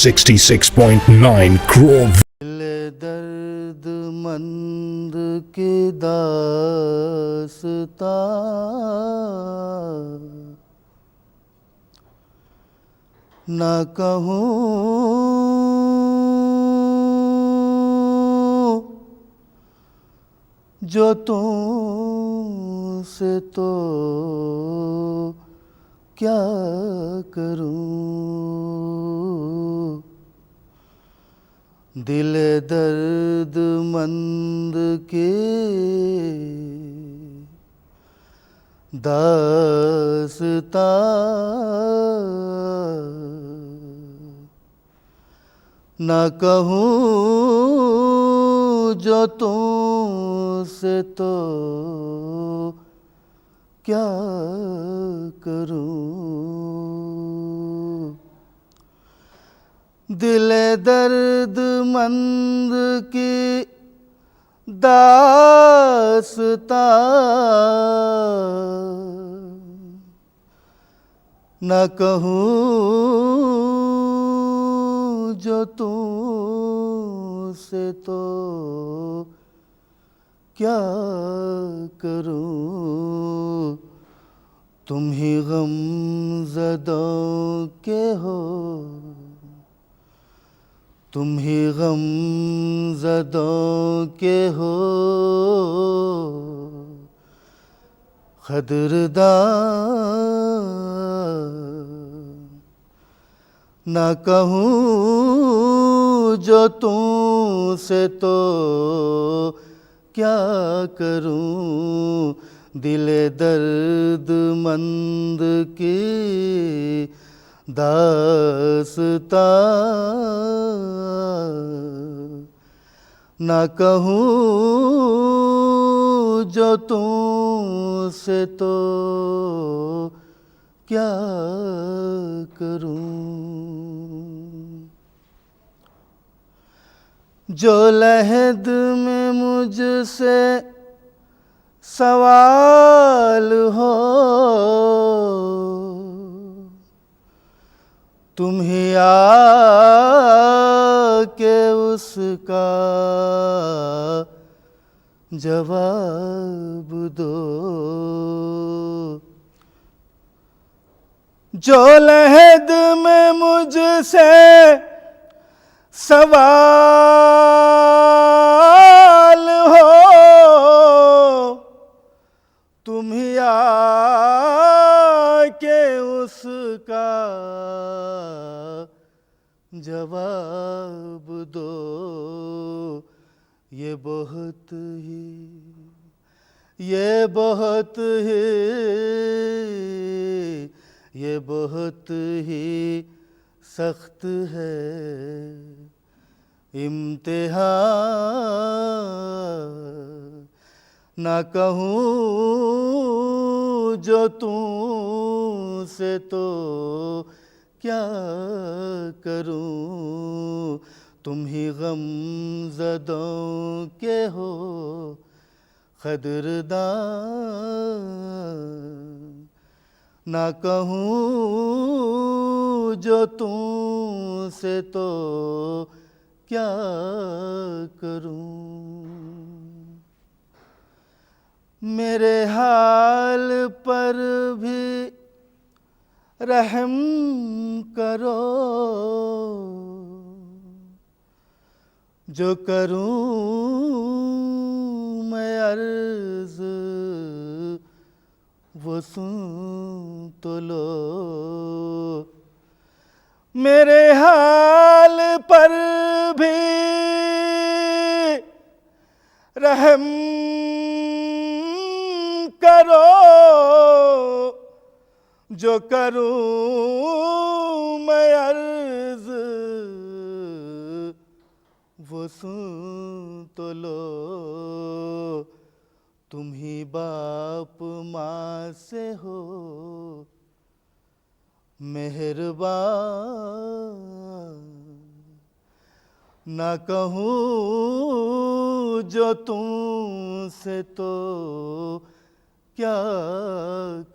66.9 crore. دل درد مند کی داستان نہ کہوں جو تم سے تو کیا کروں دل درد مند کی داستان نہ کہوں جو تم سے تو کیا کروں دل درد مند کی داستان نہ کہوں جو تم سے تو کیا کروں تم ہی غم زدوں کے ہو تم ہی غم زدوں کے ہو قدردان نہ کہوں جو تم سے تو کیا کروں دل درد مند کی داستان نہ کہوں جو تم سے تو کیا کروں جو لحد میں مجھ سے سوال ہو تم ہی آ کے اس کا جواب دو جو لحد میں مجھ سے سوال ہو تم ہی آ کے اس کا جواب دو یہ بہت ہی سخت ہے امتحان نہ کہوں جو تم سے تو کیا کروں تم ہی غم زدوں کے ہو قدردان نہ کہوں جو تم سے تو کیا کروں میرے حال پر بھی رحم کرو جو کروں میں عرض وہ سن تو لو میرے حال پر بھی رحم کرو جو کروں میں عرض وہ سن تو لو تم ہی باپ ماں سے ہو مہربان نہ کہوں جو تم سے تو کیا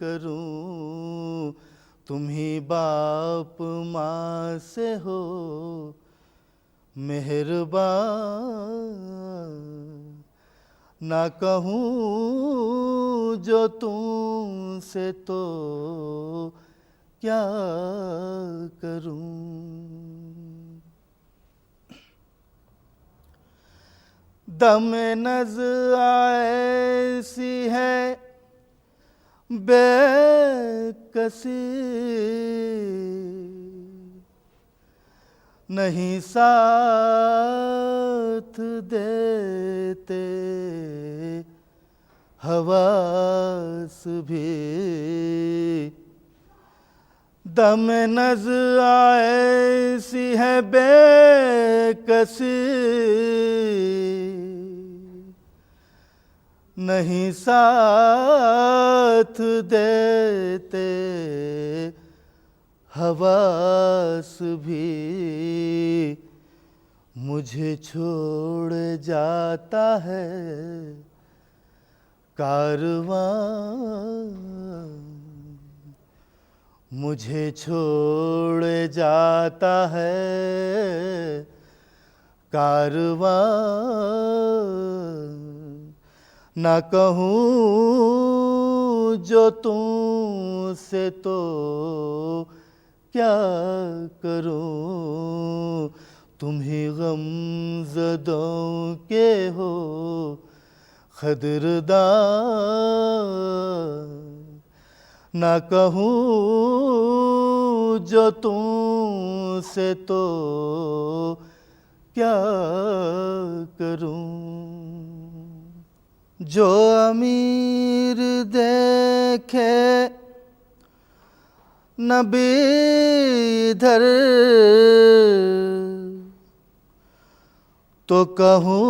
کروں تم ہی باپ ماں سے ہو نہ کہوں جو تم سے تو کیا کروں. دم نز ایسی ہے بے کسی، نہیں ساتھ دیتے حواس بھی. دم نز ایسی ہے بے کسی، نہیں ساتھ دیتے حواس بھی. مجھے چھوڑ جاتا ہے کارواں، مجھے چھوڑ جاتا ہے کارواں. نہ کہوں جو تم سے تو کیا کروں. تم ہی غم زدوں کے ہو قدردان. نہ کہوں جو تم سے تو کیا کروں. جو امیر دیکھے نہ ادھر تو کہوں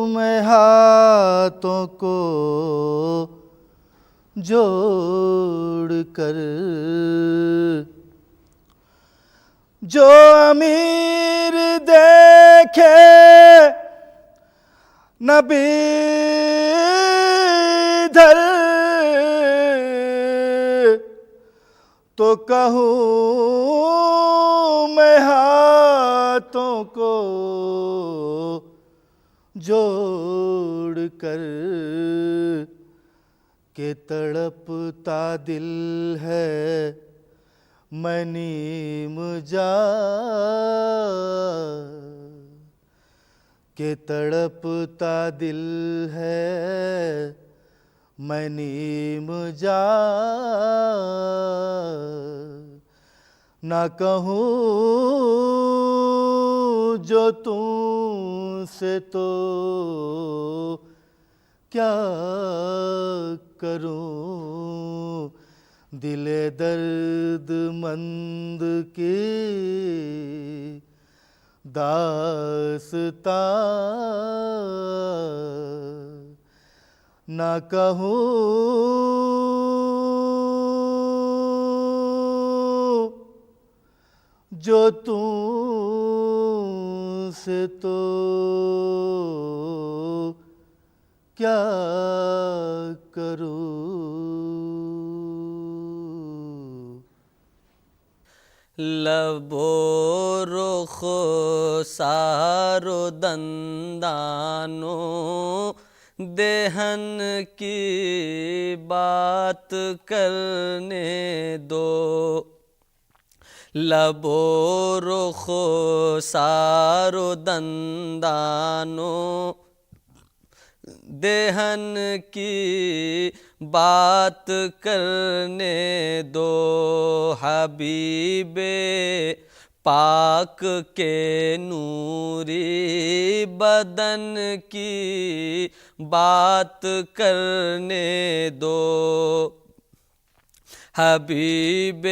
میں ہاتھوں کو جوڑ کر. جو امیر دیکھے نہ ادھر تو کہوں میں ہاتھوں کو جوڑ کر کہ تڑپتا دل ہے میں نیم جان. کہ تڑپتا دل ہے میں نیم جان. نہ کہوں جو تم سے تو کیا کروں. دل درد مند کی داستان. نہ کہوں جو تم سے تو کیا کروں. لب و رخسار و دندانوں دہن کی بات کرنے دو. لب و رخسار و دندانوں دہن کی بات کرنے دو. حبیب پاک کے نوری بدن کی بات کرنے دو. حبیب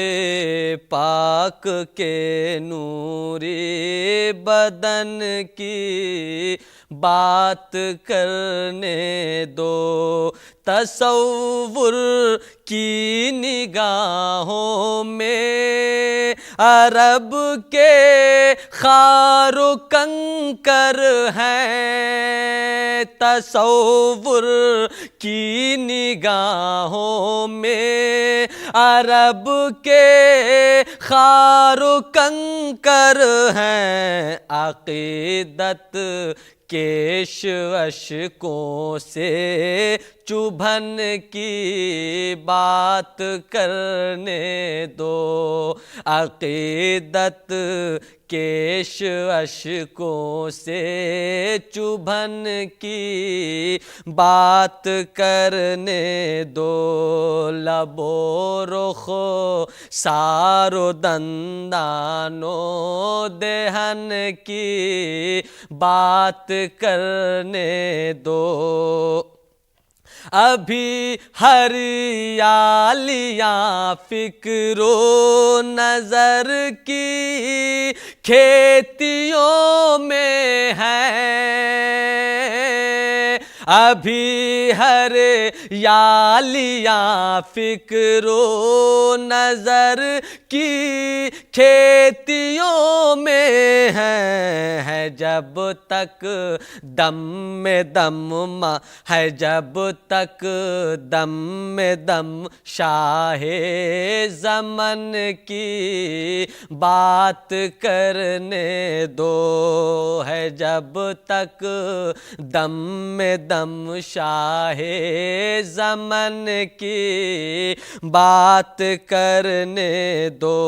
پاک کے نوری بدن کی بات کرنے دو. تصور کی نگاہوں میں عرب کے خار و کنکر ہیں. تصور کی نگاہوں میں عرب کے خار و کنکر ہیں. عقیدت کیش اشکوں سے چبھن کی بات کرنے دو، عقیدت کیش اشکوں سے چبھن کی بات کرنے دو، لب و رخ سارو دندانو دہن کی بات کرنے دو، ابھی ہریالیاں فکر و نظر کی کھیتیوں میں ہیں، ابھی ہریالیاں فکر و نظر کی کھیتیوں میں ہے جب تک دم میں دم ہے، جب تک دم میں دم شاہ زمن کی بات کرنے دو، ہے جب تک دم میں دم شاہ زمن کی بات کرنے دو،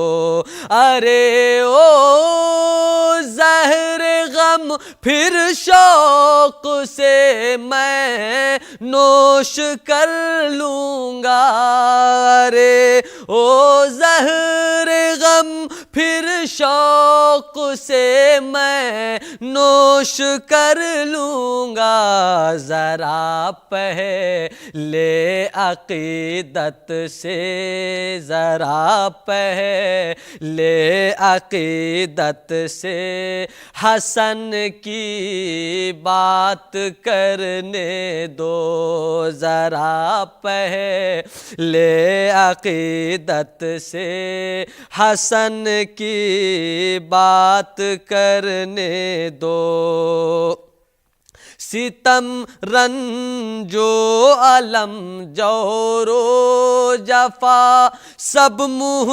ارے او زہر غم پھر شوق سے میں نوش کر لوں گا، ارے او زہر غم پھر شوق سے میں نوش کر لوں گا، ذرا پہلے عقیدت سے، ذرا پہلے عقیدت سے حسن کی بات کرنے دو، ذرا پہلے عقیدت سے حسن کی بات کرنے دو، ستم رنج و الم جور و جفا سب منہ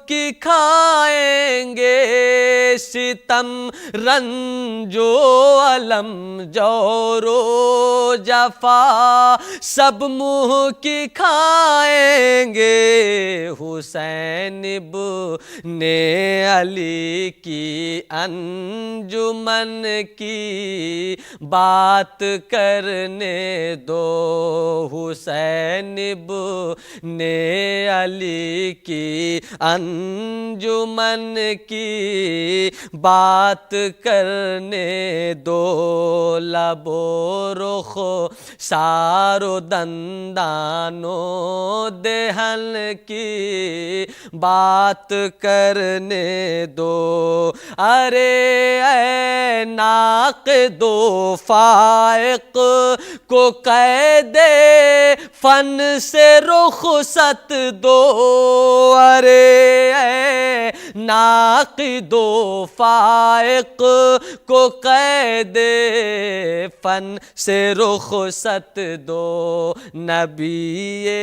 کی کھائیں گے، ستم رنج و الم جور و جفا سب منہ کی کھائیں گے، حسین ابن علی کی انجمن کی بات کرنے دو، حسین ابن علی کی انجمن کی بات کرنے دو، لب و رخ سارو دندانو دہن کی بات کرنے دو، ارے اے ناقد و فائق کو قید فن سے رخصت دو، ارے اے ناقد و فائق کو قید فن سے رخصت دو، نبی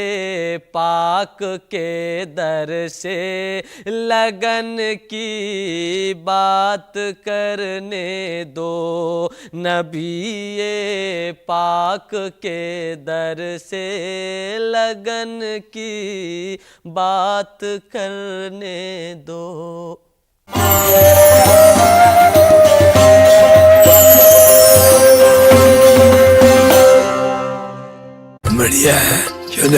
پاک کے در سے لگن کی بات کرنے دو، نبی پاک کے در سے لگن کی بات کرنے دو۔ بڑھیا ہے کیوں نہ؟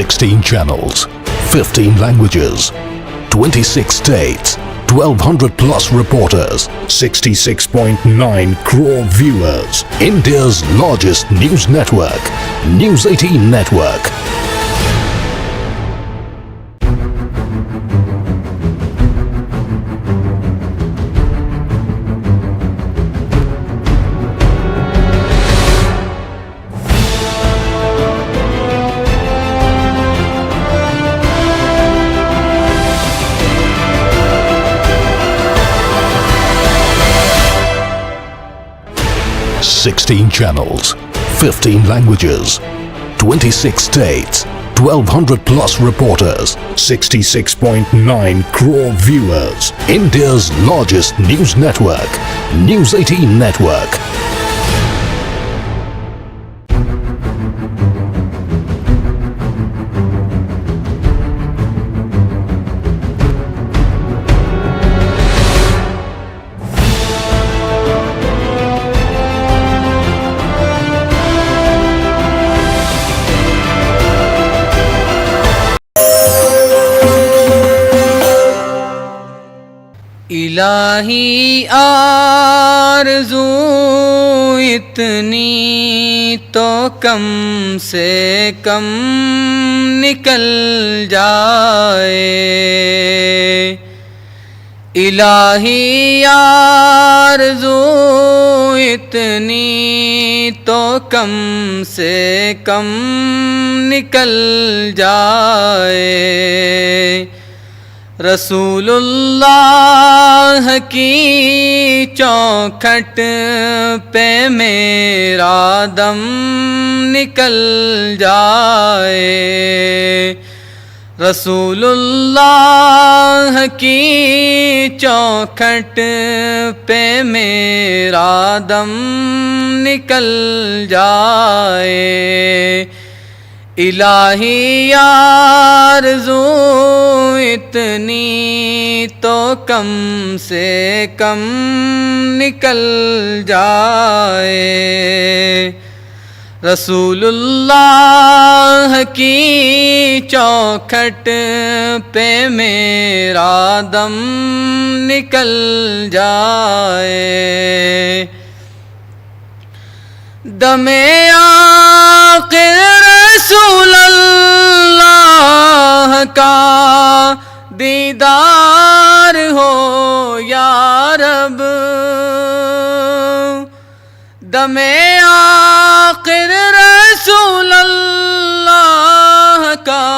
Sixteen channels, 15 languages, 26 states, 1,200 plus reporters, 66.9 crore viewers. India's largest news network, News 18 Network. 16 channels, 15 languages, 26 states, 1200 plus reporters, 66.9 crore viewers. India's largest news network, News 18 Network. الہی آرزو اتنی تو کم سے کم نکل جائے، الہی آرزو اتنی تو کم سے کم نکل جائے، رسول اللہ کی چوکھٹ پہ میرا دم نکل جائے، رسول اللہ کی چوکھٹ پہ میرا دم نکل جائے، الہی آرزو اتنی تو کم سے کم نکل جائے، رسول اللہ کی چوکھٹ پہ میرا دم نکل جائے، دم آخر رسول اللہ کا دیدار ہو یا رب، دم آخر رسول اللہ کا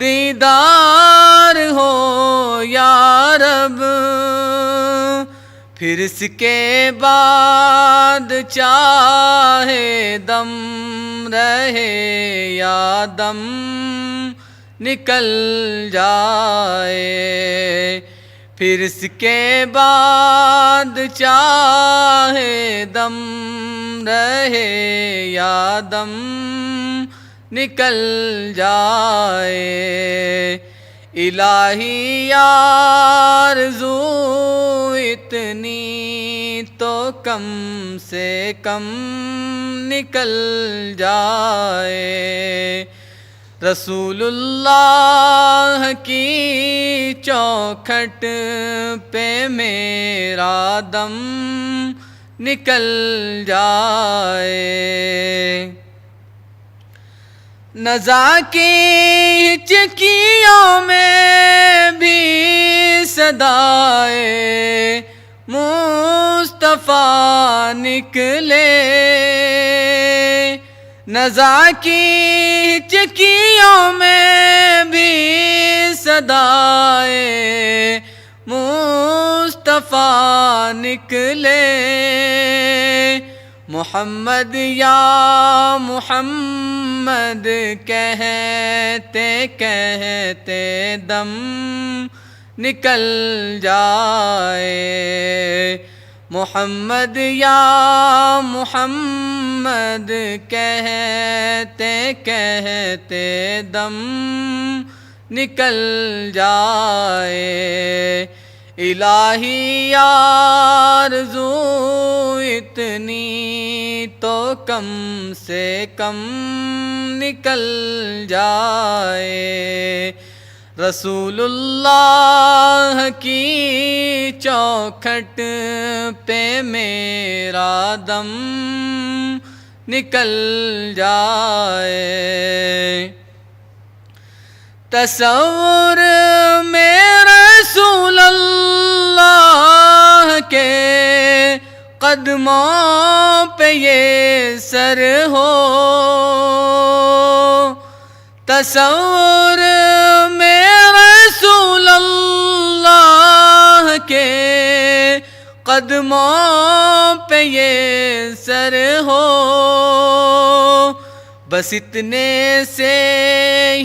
دیدار ہو یا رب، پھر اس کے بعد چاہے دم رہے یا دم نکل جائے، پھر اس کے بعد چاہے دم رہے یا دم نکل جائے، الہی آرزو اتنی تو کم سے کم نکل جائے، رسول اللہ کی چوکھٹ پہ میرا دم نکل جائے، نزا کی چکیوں میں بھی صدائے مصطفیٰ نکلے، نزا کی چکیوں میں بھی صدائے مصطفیٰ نکلے، محمد یا محمد کہتے کہتے دم نکل جائے، محمد یا محمد کہتے کہتے دم نکل جائے، الہی آرزو اتنی تو کم سے کم نکل جائے، رسول اللہ کی چوکھٹ پہ میرا دم نکل جائے، تصور میں رسول اللہ کے قدموں پہ یہ سر ہو، تصور میں رسول اللہ کے قدموں پہ یہ سر ہو، بس اتنے سے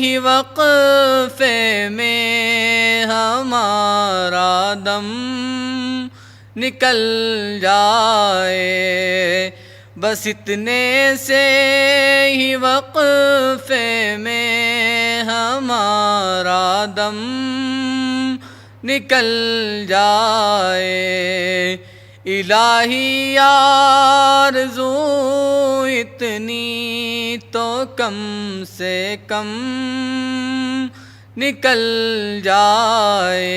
ہی وقفے میں ہمارا دم نکل جائے، بس اتنے سے ہی وقفے میں ہمارا دم نکل جائے۔ الہی آرزو اتنی تو کم سے کم نکل جائے،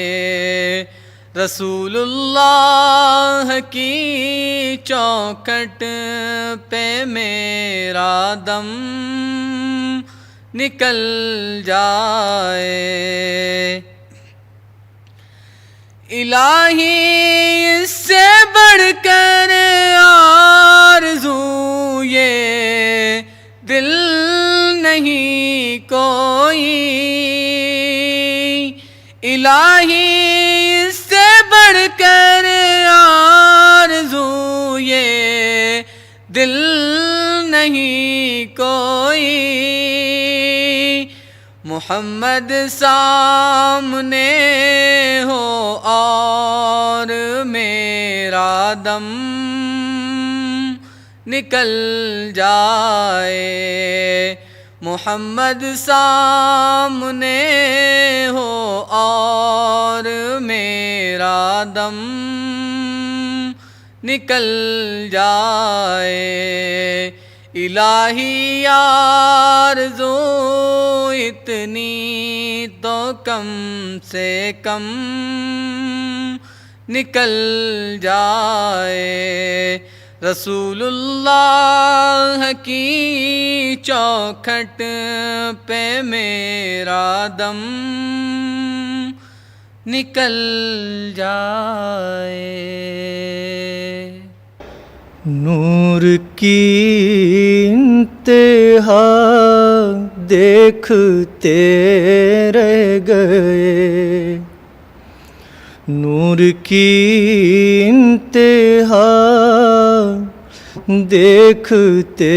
رسول اللہ کی چوکھٹ پہ میرا دم نکل جائے۔ الہی اس سے بڑھ کر آرزو یہ دل نہیں کوئی، الہی اس سے بڑھ کر آرزو یہ دل نہیں کوئی، محمد سامنے ہو اور میرا دم نکل جائے، محمد سامنے ہو اور میرا دم نکل جائے۔ الہی آرزو اتنی تو کم سے کم نکل جائے، رسول اللہ کی چوکھٹ پہ میرا دم نکل جائے۔ نور کی انتہا دیکھتے رہ گئے، نور کی انتہا دیکھتے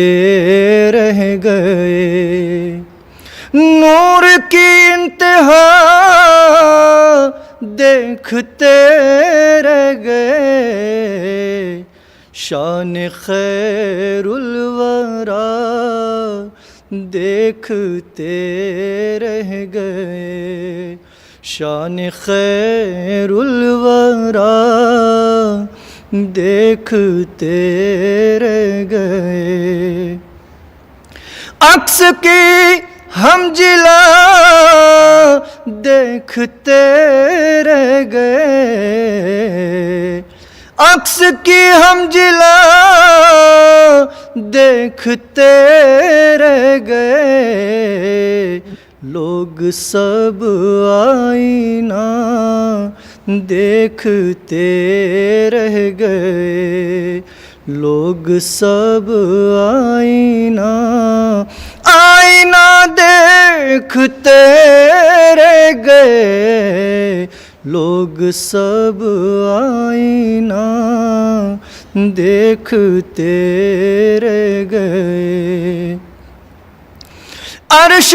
رہ گئے، نور کی انتہا دیکھتے رہ گئے، شان خیر الورا دیکھتے رہ گئے، شان خیر الورا دیکھتے رہ گئے، عکس کی ہم جلا دیکھتے رہ گئے، عکس کی ہم جلا دیکھتے رہ گئے، لوگ سب آئینہ دیکھتے رہ گئے، لوگ سب آئینہ دیکھتے رہ گئے، لوگ سب آئینہ دیکھتے رہ گئے، عرش